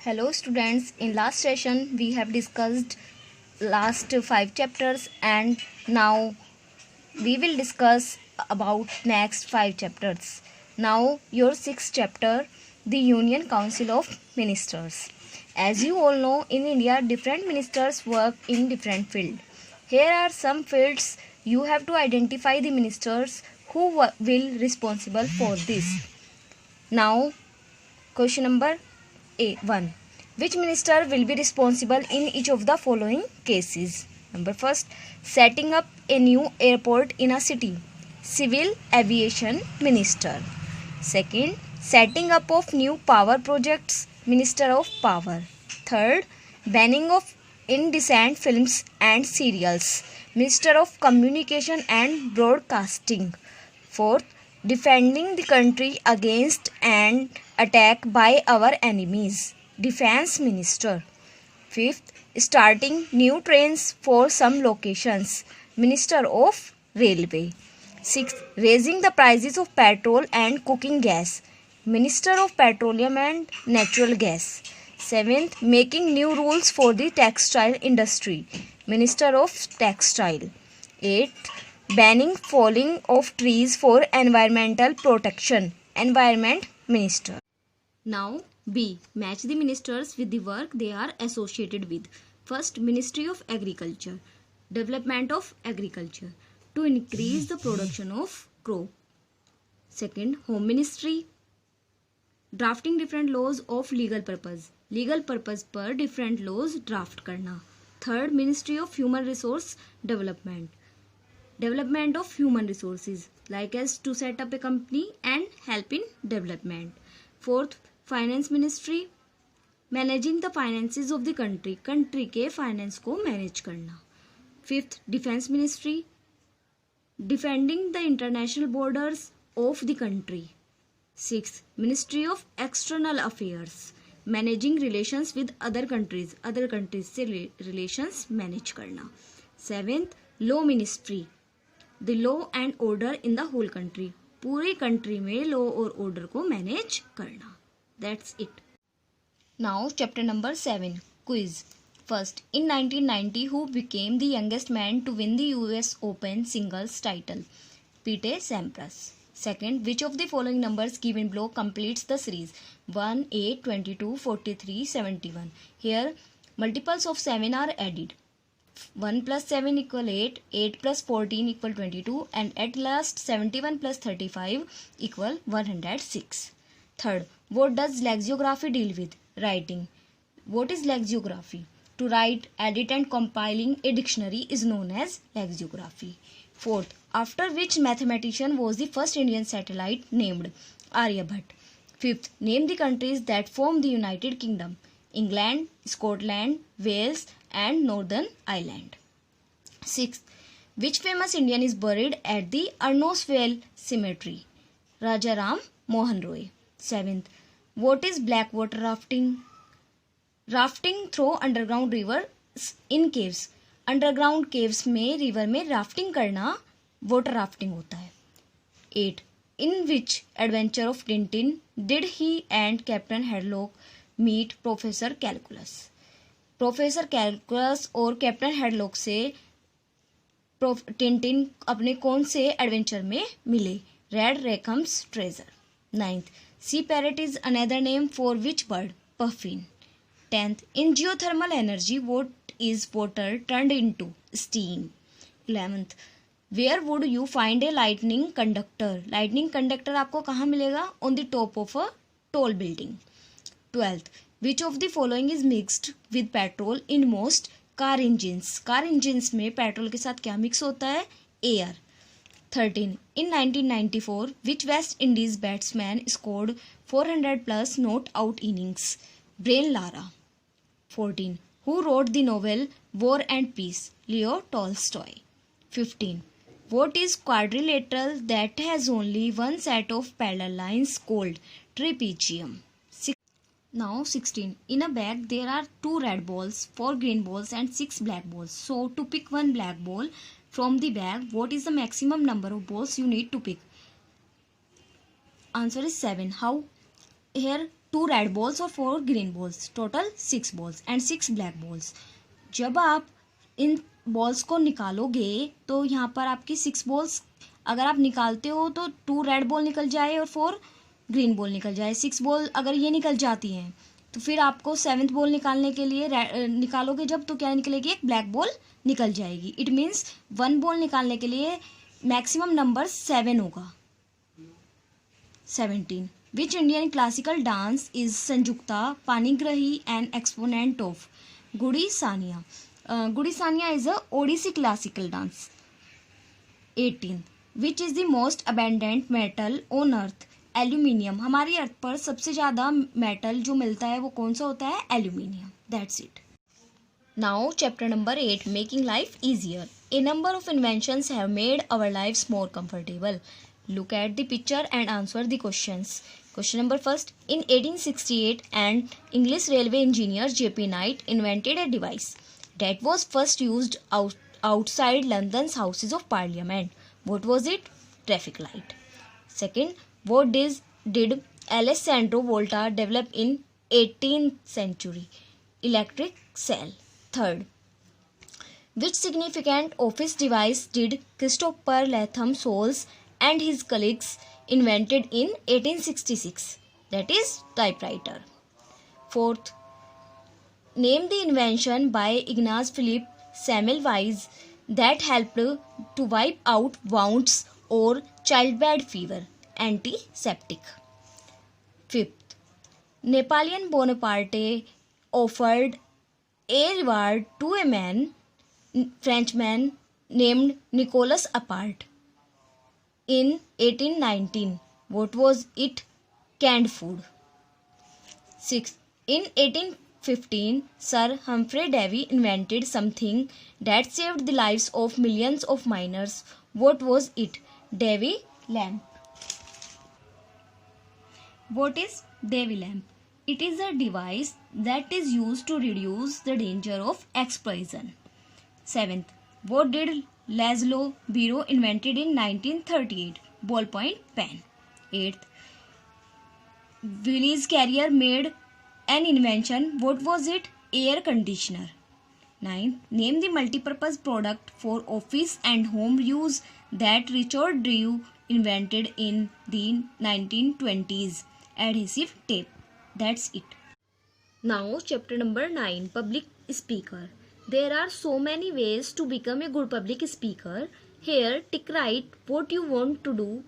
Hello students, in last session we have discussed last 5 chapters and now we will discuss about next 5 chapters. Now your 6th chapter, the Union Council of Ministers. As you all know, in India different ministers work in different fields. Here are some fields. You have to identify the ministers who will responsible for this. Now question number A1. Which minister will be responsible in each of the following cases? Number first, setting up a new airport in a city. Civil Aviation Minister. Second, setting up of new power projects. Minister of Power. Third, banning of indecent films and serials. Minister of Communication and Broadcasting. Fourth, defending the country against an attack by our enemies. Defense Minister. Fifth, starting new trains for some locations. Minister of Railway. Sixth, raising the prices of petrol and cooking gas. Minister of Petroleum and Natural Gas. Seventh, making new rules for the textile industry. Minister of Textile. Eighth, banning falling of trees for environmental protection. Environment Minister. Now B. Match the ministers with the work they are associated with. First, Ministry of Agriculture. Development of agriculture to increase the production of crop. Second, Home Ministry. Drafting different laws of legal purpose. Legal purpose पर different laws draft करना. Third, Ministry of Human Resource Development. Development of human resources, like as to set up a company and help in development. Fourth, Finance Ministry. Managing the finances of the country. Country के finance को manage करना. Fifth, Defense Ministry. Defending the international borders of the country. Sixth, Ministry of External Affairs. Managing relations with other countries. Other countries से relations manage करना. Seventh, Law Ministry. The law and order in the whole country. पूरे country में law और order को manage करना. That's it. Now chapter number 7. Quiz. First, in 1990, who became the youngest man to win the US Open singles title? Pete Sampras. Second, which of the following numbers given below completes the series? 1, 8, 22, 43, 71. Here, multiples of 7 are added. 1 plus 7 equal 8, 8 plus 14 equal 22, and at last 71 plus 35 equal 106. Third, what does lexicography deal with? Writing. What is lexicography? To write, edit and compiling a dictionary is known as lexicography. Fourth, after which mathematician was the first Indian satellite named? Aryabhat. Fifth, name the countries that form the United Kingdom. England, Scotland, Wales and Northern Ireland. Sixth, which famous Indian is buried at the Arnosvale Cemetery? Rajaram Mohan Roy. Seventh, what is blackwater rafting? Rafting through underground rivers in caves. Underground caves में river में rafting करना water rafting होता है. 8. In which adventure of Tintin did he and Captain Haddock meet Professor Calculus? Professor Calculus और captain Haddock से Tintin अपने कौन से एडवेंचर में मिले? Red Rackham's Treasure. 9th, sea parrot is another name for which bird? Puffin. 10th, in geothermal energy what is water turned into? Steam. 11th, where would you find a lightning conductor? Lightning conductor आपको कहाँ मिलेगा? On the top of a tall building. 12th, which of the following is mixed with petrol in most car engines? car engines में petrol के साथ क्या mix होता है? Air. 13. In 1994, which West Indies batsman scored 400 plus not out innings? Brian Lara. 14. Who wrote the novel War and Peace? Leo Tolstoy. 15. What is quadrilateral that has only one set of parallel lines called trapezium? Now 16. In a bag there are 2 red balls, 4 green balls and 6 black balls. So to pick one black ball from the bag, what is the maximum number of balls you need to pick? Answer is 7. How? Here 2 red balls और 4 green balls, total 6 balls and 6 black balls. जब आप इन balls को निकालोगे तो यहाँ पर आपकी 6 balls अगर आप निकालते हो तो 2 रेड बॉल निकल जाए और 4 ग्रीन बॉल निकल जाए। 6 बॉल अगर ये निकल जाती हैं तो फिर आपको 7th बॉल निकालने के लिए निकालोगे जब, तो क्या निकलेगी, एक ब्लैक बॉल निकल जाएगी। इट मीन्स 1 बॉल निकालने के लिए मैक्सिमम नंबर 7 होगा, 17। Which Indian classical dance is Sanyukta Panigrahi and exponent of गुड़ी सानिया? गुड़ी सानिया is a Odissi classical dance. 18 which is the most abundant metal on earth? Aluminium. हमारी अर्थ पर सबसे ज़्यादा मेटल जो मिलता है वो कौन सा होता है? Aluminium. That's it. Now chapter number 8, making life easier. A number of inventions have made our lives more comfortable. Look at the picture and answer the questions. Question number first. In 1868, an English railway engineer J.P. Knight invented a device that was first used outside London's Houses of Parliament. What was it? Traffic light. Second, what did Alessandro Volta develop in 18th century? Electric cell. Third, which significant office device did Christopher Latham Soles and his colleagues invented in 1866? That is typewriter. Fourth, name the invention by Ignaz Philipp Semmelweis that helped to wipe out wounds or childbed fever. Antiseptic. Fifth, Napoleon Bonaparte offered a reward to a Frenchman named Nicolas Appert in 1819. What was it? Canned food. 6. In 1815, Sir Humphrey Davy invented something that saved the lives of millions of miners. What was it? Davy lamp. What is Davy lamp? It is a device that is used to reduce the danger of explosion. 7th, what did Laszlo Biro invented in 1938? Ballpoint pen. 8th, Willis Carrier made an invention. What was it? Air conditioner. 9th, name the multipurpose product for office and home use that Richard Drew invented in the 1920s. Adhesive tape. That's it. Now chapter number 9, public speaker. There are so many ways to become a good public speaker. Here, tick right what you want to do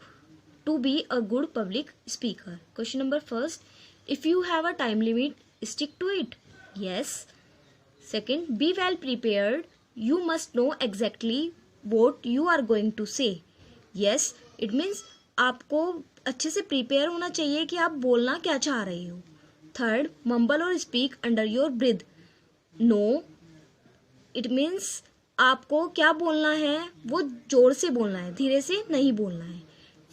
to be a good public speaker. Question number first. If you have a time limit, stick to it. Yes. Second, be well prepared. You must know exactly what you are going to say. Yes. It means आपको अच्छे से prepare होना चाहिए कि आप बोलना क्या चाह रहे हो. थर्ड, मम्बल और speak under your breath. No, it means आपको क्या बोलना है वो जोर से बोलना है, धीरे से नहीं बोलना है.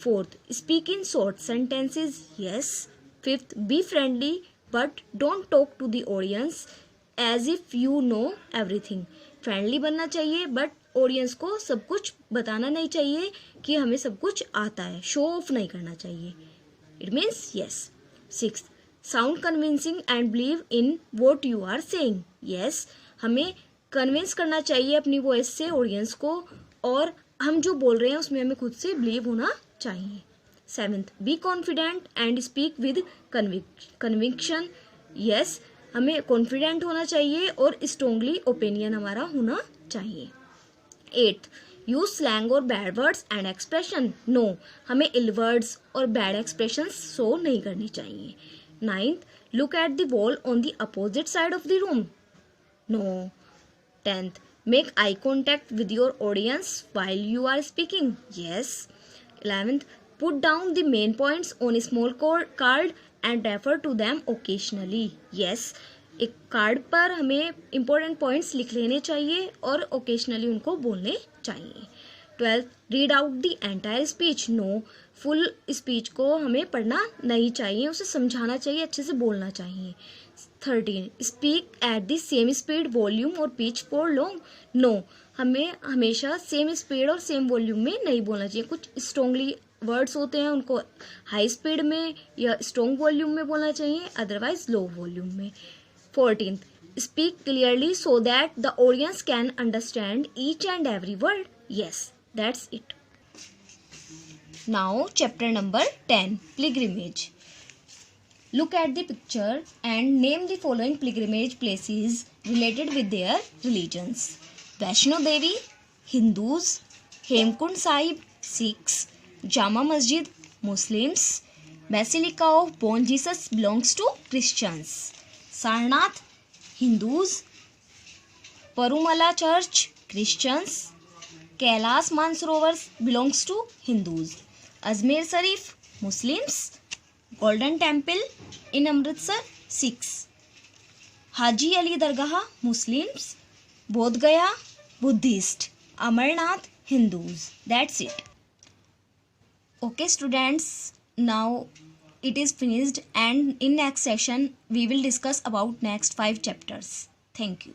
Fourth, speak in short sentences. Yes. Fifth, be friendly but don't talk to the audience as if you know everything. Friendly बनना चाहिए बट ऑडियंस को सब कुछ बताना नहीं चाहिए कि हमें सब कुछ आता है. शो ऑफ नहीं करना चाहिए. It means yes. Sixth, sound convincing and believe in what you are saying. Yes, हमें कन्विंस करना चाहिए अपनी वॉइस से ऑडियंस को और हम जो बोल रहे हैं उसमें हमें खुद से बिलीव होना चाहिए. Seventh, be confident and speak with conviction. Yes, हमें कॉन्फिडेंट होना चाहिए और स्ट्रोंगली ओपिनियन हमारा होना चाहिए. एट्थ, यूज स्लैंग और bad words and expression. No, हमें इल वर्ड्स और बैड एक्सप्रेशन शो नहीं करनी चाहिए. Ninth, look at the wall on the opposite side of the room. No. 10th, make eye contact with your audience while you are speaking. Yes. 11th, put down the main points on a small card and refer to them occasionally. Yes. एक card पर हमें important points लिख लेने चाहिए और occasionally उनको बोलने चाहिए. 12th, read out the entire speech. No, full speech को हमें पढ़ना नहीं चाहिए, उसे समझाना चाहिए, अच्छे से बोलना चाहिए. 13, speak at the same speed, volume और पिच फॉर लॉन्ग. नो, हमें हमेशा सेम स्पीड और सेम वॉल्यूम में नहीं बोलना चाहिए, कुछ स्ट्रॉन्गली वर्ड्स होते हैं उनको हाई स्पीड में या स्ट्रॉन्ग वॉल्यूम में बोलना चाहिए, अदरवाइज लो वॉल्यूम में. 14th, speak clearly so that the audience can understand each and every word. Yes, that's it. Now chapter number 10, pilgrimage. Look at the picture and name the following pilgrimage places related with their religions. Vaishno Devi, Hindus. Hemkund Sahib, Sikhs. Jama Masjid, Muslims. Basilica of Born Jesus belongs to Christians. Sarnath, Hindus. Parumala Church, Christians. Kailash Mansarovars belongs to Hindus. Ajmer Sharif, Muslims. Golden Temple in Amritsar, Sikhs. Haji Ali Dargah, Muslims. Bodh Gaya, Buddhist. Amarnath, Hindus. That's it. Okay students, now it is finished and in next session we will discuss about next 5 chapters. Thank you.